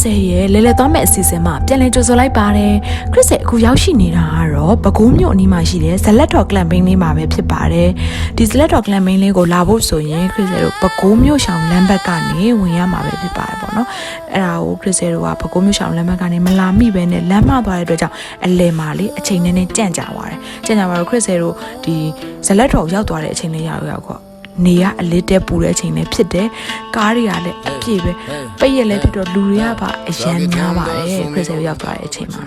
Crystal ရဲ့လဲလဲသွားမဲ့အစီအစဉ်မှာပြန်လည်ကြိုဆိုလိုက်ပါတယ် Crystal အခုရောက်ရှိနေတာကတော့ပဲခူးမြို့အနီးမှာရှိတဲ့ဇလက်တော်ကလမ်ပိန်းလေးမှာပဲဖြစ်ပါတယ်ဒီဇလက်တော်ကလမ်ပိန်းလေးကိုလာဖို့ဆိုရင် Crystal တို့ပဲခူးမြို့ရှောင်းလမ်းဘက်ကနေဝင်ရမှာပဲဖြစ်ပါတယ်ပေါ့နော်အဲ့ဒါကို Crystal တို့ကပဲခူးမြို့ရှောင်းလမ်းဘက်ကနေမလာမိပဲနဲ့လမ်းမသွားတဲ့အတွက်ကြောင့်အလဲမှာလေအချိန်နဲ့ကြန့်ကြာသွားတယ်ကြန့်ကြာသွားတော့ Crystal တို့ဒီဇလက်တော်ရောက်သွားတဲ့အချိန်လေးရောက်တော့နေရအလေးတက်ပူတဲ့အချိန်လေးဖြစ်တယ်ကားတွေကလည်းအပြည့်ပဲပိတ်ရက်လည်းဖြစ်တော့လူတွေကပါအရန်များပါတယ်ခရစ်စရောက်သွားတဲ့အချိန်မှာ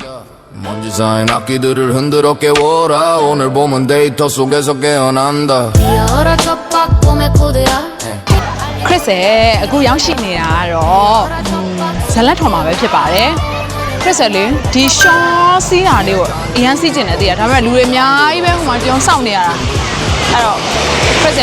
먼지 쌓인 악기들을 흔들어 깨워라 오늘 봄은 데이터 속에서 깨어난다 뛰어라 첫박 봄의 코드야 ခရစ်စအခုရောက်ရှိနေတာကတော့ဇလက်ထော်မှာပဲဖြစ်ပါတယ်ခရစ်စလေဒီရှောင်းစီးတာလေးကိုအရန်စီးကျင်တယ်တည်းရဒါပေမဲ့လူတွေအများကြီးပဲဟိုမှာကြောင်စောင့်နေရတာအဲ့တော့ခရစ်စ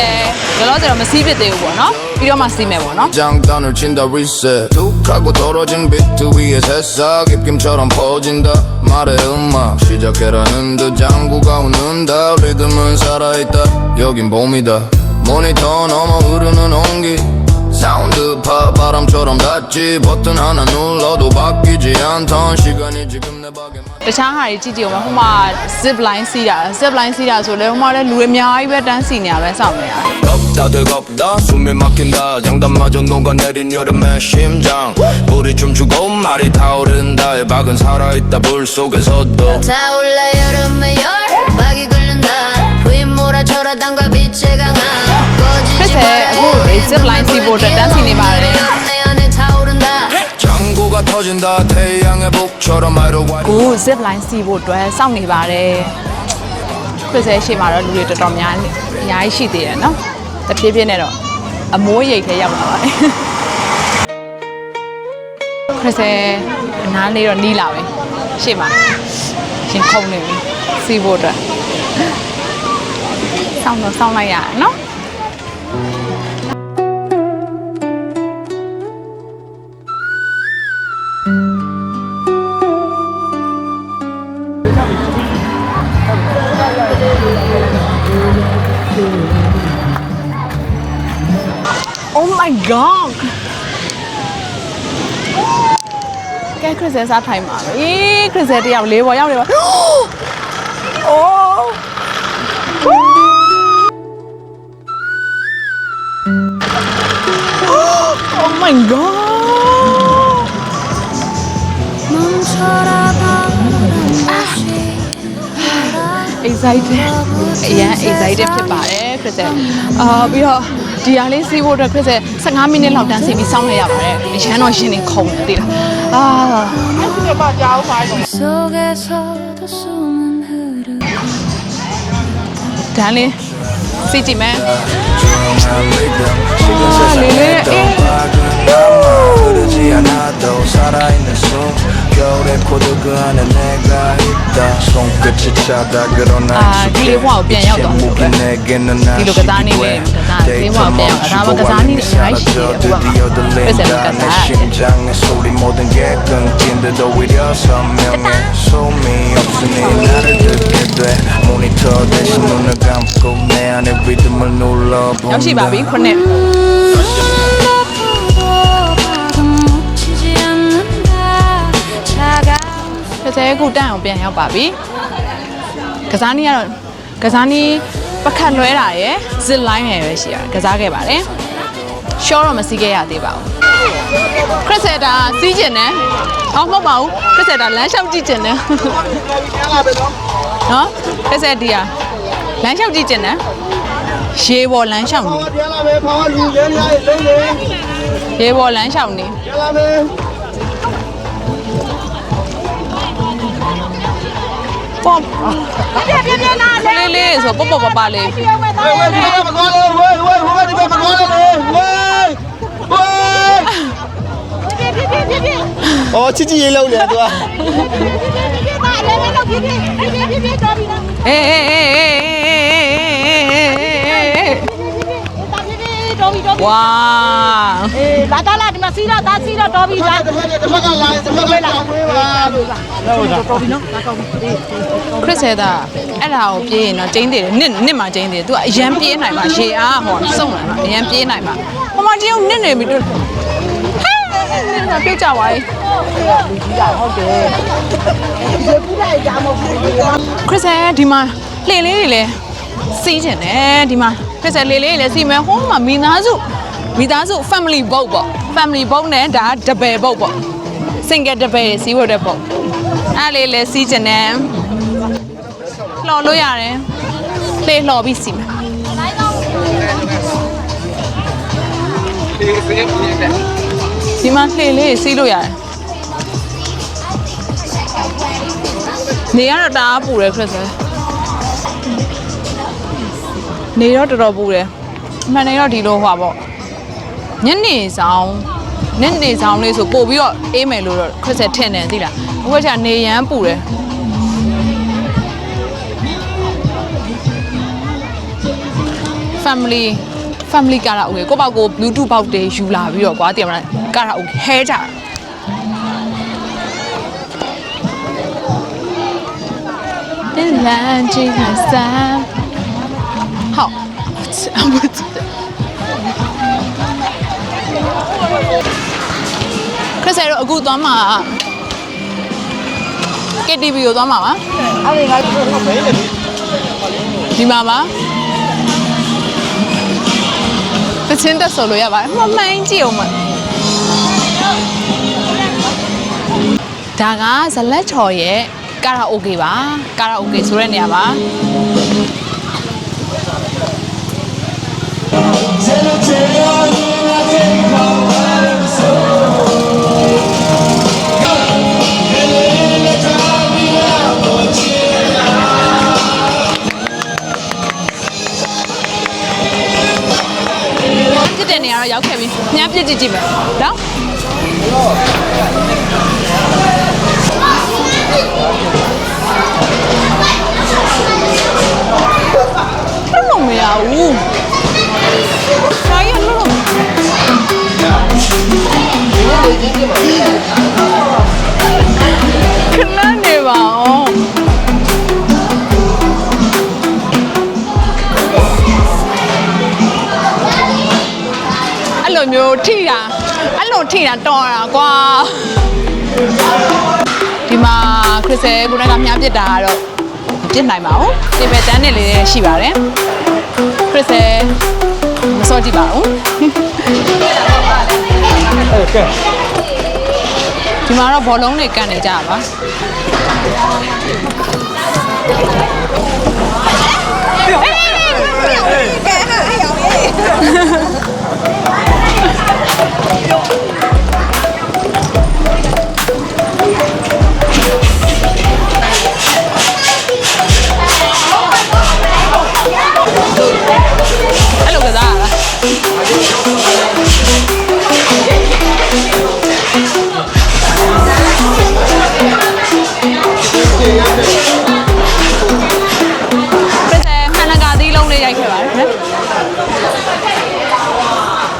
လောလောဆယ်တော့မစီးဖြစ်သေးဘူးပေါ့နော်ပြီးတော့မှစီးမယ်ပေါ့နော် 장단을 친다 reset 툭하고 떨어진 비트 위에 새싹 입김처럼 퍼진다 말의 음악 시작해라는 듯 장구가 웃는다 리듬은 살아있다 여긴 봄이다 모니터 넘어 흐르는 온기 사운드 파 바람처럼 닿지 버튼 하나 눌러도 바뀌지 않던 시간이 지금 내 박에 တခြားဟာတွေကြည့်ကြည့်အောင်ဟိုမှာ zip line စီးတာ zip line စီးတာဆိုလဲဟိုမှာလဲလူတွေအများကြီးပဲတန်းစီနေရပဲစောင့်နေတာ 덥다 뜨겁다 숨이 막힌다 장단마저 녹아내린 여름의 심장 불이 춤추고 말이 타오른다 박은 살아있다 불 속에서도 타올라 여름의 열박이 끓는다 부인 몰아쳐라 땅과 빛의 강함 ခရစ်စအခု zip line စီးဖို့တန်းစီနေပါတယ် 내 안에 타오른다 장구가 터진다 태양의 북처럼 아이로와 ကို zip line စီးဖို့အတွက်စောင့်နေပါတယ်ခရစ်စရှေ့မှာတော့လူတွေတော်တော်များအများကြီးရှိသေးတယ်နော်တဖြည်းဖြည်းနဲ့တော့အမိုးရိတ်ထဲရောက်လာပါတယ်ခရစ်စအနားလေးတော့နီးလာပဲရှေ့မှာရှင်ခုံနေပြီစီးဖို့အတွက်စောင့်တော့စောင့်လိုက်ရတယ်နော် Oh my god ကဲခရစ်စစားထိုင်ပါပြီခရစ်စတယောက်လေးပေါ်ရောက်နေပါ Oh Oh my god excited အရင် excited ဖြစ်ပါတယ်ခရစ်စပြီးတော့ဒီဟာလေးစီးဖို့အတွက်ခရစ်စ15မိနစ်လောက်တန်းစီပြီးစောင့်လိုက်ရပါတယ်အရန်တော့ရှင်နေခုံတယ်လားအဲ့ဒီမှာကြောက်ပါတော့ 속에서도 숨은 흐르고 တန်းလေးစီးကြည့်မယ် 흐르지 않아도 살아있는 숨 겨울의 코드 그 안에 내가 있다 손끝이 차다 그러나 익숙해 제목이 내게는 아시기에 데이터 멈추고 알림이 사라져 드디어 들린다 내 심장의 소리 모든 게 끊긴 듯 오히려 선명해 소음이 없으니 나를 듣게 돼 모니터 대신 눈을 감고 내 안에 리듬을 눌러본다 ရောက်ရှိပါပြီခုနှစ် ခရစ်ခုတန်းအောင်ပြန်ရောက်ပါပြီကစားနည်းကတော့ကစားနည်းပကတ်လွဲတာရယ် zip line ရယ်ပဲရှိရတယ်ကစားခဲ့ပါတယ် short တော့မစီးခဲ့ရသေးပါဘူးခရစ်တာစီးကျင်တယ်ဟောမဟုတ်ပါဘူးခရစ်တာလမ်းလျှောက်ကြည့်ကျင်တယ်နော်ခရစ်ဒီကလမ်းလျှောက်ကြည့်ကျင်တယ်ရေပေါ်လမ်းလျှောက်နေရေပေါ်လမ်းလျှောက်နေပေါ့ပြနာလေးလေးဆိုပေါ့ပေါ့ပါလေးအော်ချစ်ချစ်ရေးလုံးလေသူကအေးဝါလာတာဒီမှာစီးတော့ဒါစီးတော့တော်ပြီလားတစ်ဖက်ကလာတစ်ဖက်ကလာတော်ပြီနော်ဒါကောင်းပြီခရစ်တာအဲ့ဒါကိုပြေးရင်တော့ကျင်းသေးတယ်နှစ်မှာကျင်းသေးတယ်သူကအရန်ပြေးနိုင်မှာရေအားဟောစုံလာမှာအရန်ပြေးနိုင်မှာဟိုမှာကျင်းနစ်နေပြီတို့ဟဲ့ ပြုတ်ကြပါလေခရစ်စဲဒီမှာလှေလေးတွေလည်းစီးကျင်တယ်ဒီမှာခရစ်စဲလှေလေးတွေလည်းစီးမယ်ဟိုမှာမိသားစု family boat ပေါ့ family boat နဲ့ဒါဒဘယ် boat ပေါ့ single ဒဘယ်စီးဖို့တဲ့ boat အဲ့လေးလည်းစီးကျင်တယ်လှော်လို့ရတယ်လှေလှော်ပြီးစီးမယ်ဒီမှာလှေလေးစီးလို့ရတယ်နေရတော့တအားပူတယ်ခရစ်စဲနေတော့တော်တော်ပူတယ်အမှန်တကယ်တော့ဒီလိုဟွာပေါ့ညနေဆောင်လေးဆိုပို့ပြီးတော့အေးမယ်လို့တော့ခရစ်စဲထင်တယ်သိလားအခုကနေရမ်းပူတယ်family ကာရာโอเคကိုပေါ့ကို bluetooth box တွေယူလာပြီးတော့ကွာတည်မလားကာရာโอเคဟဲကြတယ်လမ်းကြီးကစားဟောအမတ်ခရစ်စဲတို့အခုသွားမှာ KTV ကိုသွားမှာပါအဲ့ဒီကဒီမှာပါတချင်းတက်ဆိုလို့ရပါတယ်မှန်ကြည့်အောင်မဒါကဇလက်ချော်ရဲ့ကာရာโอเกပါကာရာโอเกဆိုတဲ့နေရာပါတဲ့နေရာတော့ရောက်ခဲ့ပြီညပြစ်ကြည့်မယ်နော်လုံးမရဘူးဆိုင်ရလုံးခဏနေပါအောင်အဲ့လိုမျိုးထိတာတော်တာကွာဒီမှာခရစ်စဲကိုယ်ကမြားပြစ်တာကတော့ပြစ်နိုင်ပါဘူးဒီပဲတန်းနဲ့လေးရှိပါတယ်ခရစ်စဲမစောကြည့်ပါဘူးဒီမှာတော့ဘောလုံးတွေကန်နေကြပါအဲ့လိုကစားလား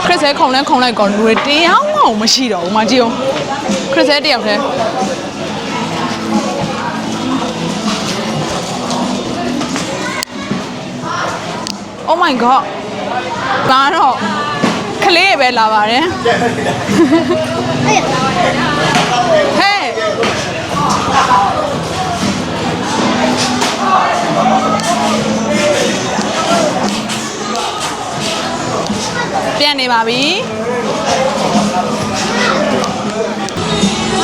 ခရစ်စဲခုံလိုက်ကောလူတွေတရားမှမရှိတော့ဘူးမကြည့်အောင်ခရစ်စဲတယောက်တည်း Oh my god ဒါတော့ကလေးပဲလာပါတယ်ဟဲ့ပြန်နေပါပြီ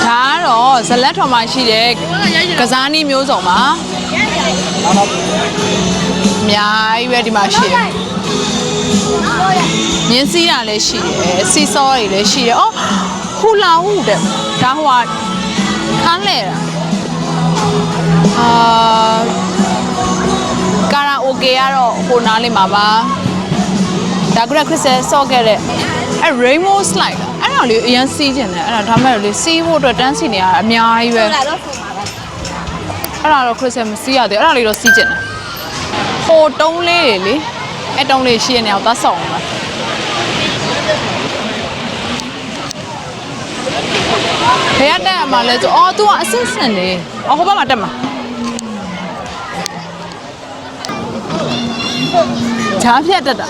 ဒါကတော့ဇလက်ထော်မှာရှိတဲ့ကစားနည်းမျိုးစုံပါအများကြီးပဲဒီမှာရှိတယ်မြင်းစီးတာလည်းရှိတယ်စီစောတွေလည်းရှိတယ်အော်ဟူလာဟူတဲ့ဒါဟိုကခန်းလဲတာကာရာโอเกကတော့ဟိုနားလေးမှာပါဒါကခရစ်စဲဆော့ခဲ့တဲ့အဲ rainbow slide အဲ့ဒါလေးအရင်စီးကျင်တယ်အဲ့ဒါဒါမဲ့လေစီးဖို့အတွက်တန်းစီနေရအများကြီးပဲအဲ့ဒါတော့ခရစ်စဲမစီးရသေးအဲ့ဒါလေးတော့စီးကျင်တယ်ဟိုတုံးလေးတွေလေအဲ့တုံးလေးရှိရနေအောင်သွားဆောင်ပါဘယ်တက်မှာလဲဆိုအော် तू ကအဆင့်ဆင့်လေးအော်ဟိုဘက်မှာတက်မှာဈာဖြတ်တက်တာ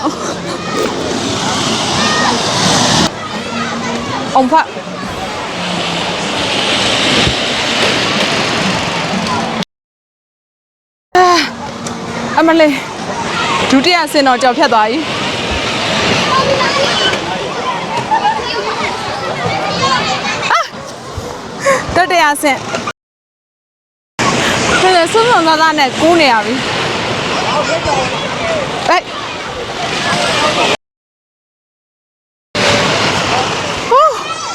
အောင်ဖတ် အမလေးဒုတိယဆင်တော်ကြော်ဖြတ်သွားပြီတတိယဆင်ဒါဆိုစွန်းစွန်းသားသားနဲ့ကိုးနေရပြီဟဲ့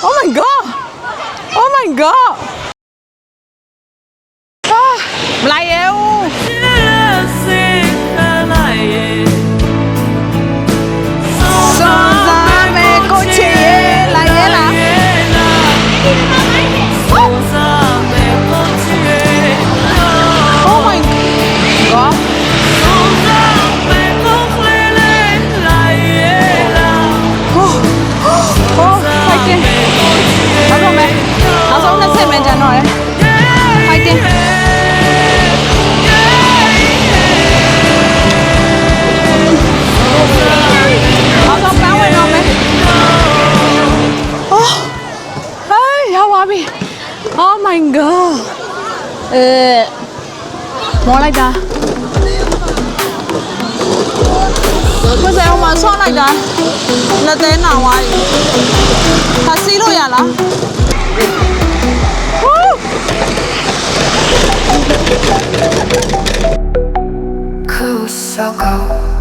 Oh my god Oh my god မလိုက်ရဘူးစွန်းစားမယ်ကိုချီရေလိုက်ရလားOh my god fighting ဘာလို့မဲနောက်ဆုံး20မိနစ်ကျန်တော့တယ် fighting နောက်ဆုံးပန်းဝင်တော့မယ်အော်ဟေးရောက်ပါပြီ Oh my god မောလိုက်တာဘယ်စအောင်မဆောင်းလိုက်တာလက်သေးနာဝါးကြီးဟာစီးလို့ရလား Cool, so cold